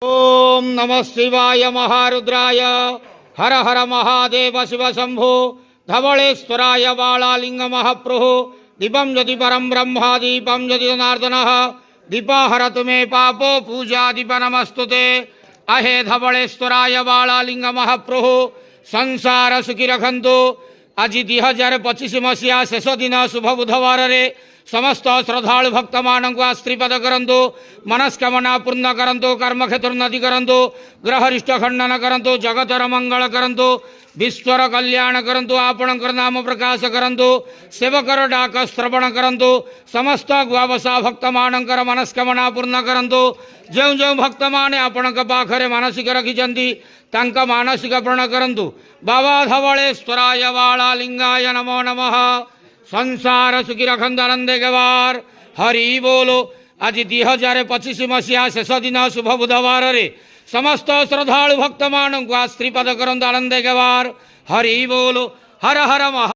ओम नमः शिवाय महारुद्राय हर हर महादेव शिव शंभो धवलेश्वराय बालालिंग महाप्रभु दीपं ज्योति परम ब्रह्मा दीपं ज्योति जनार्दनः दीपहरतु मे पापो पूजा दीप नमस्तुते अहे धवलेश्वराय बालालिंग महाप्रभु संसार सुखी रखंतु आज 2025 मसीहा शेष दिन शुभ बुधवार रे समस्त श्रद्धालु भक्त मान आश्रीपद करंतु मनस्कामना पूर्ण करंतु कर्मक्षेत्र उन्नति करंतु ग्रहरिष्ट खंडन करंतु जगतर मंगल करंतु विश्वर कल्याण करंतु आपणकर नाम प्रकाश करंतु सेवकर डाक श्रवण करंतु समस्त गुआवसा भक्त मानकर मनस्कामना पूर्ण करंतु जो जो भक्त माने आपणक पाखरे मानसिक रखिचंती तांका मानसिक पूर्ण करंतु बाबा धवलेश्वराय बालालिंगाय नमो नमः संसार सुखी रखंत आनंदे गवार हरि बोलो आज 2025 मसीहा शेष दिन शुभ बुधवार रे समस्त श्रद्धालु भक्त मान आश्रीपद करंत आनंदे गवार हरि बोलो हर हर महा।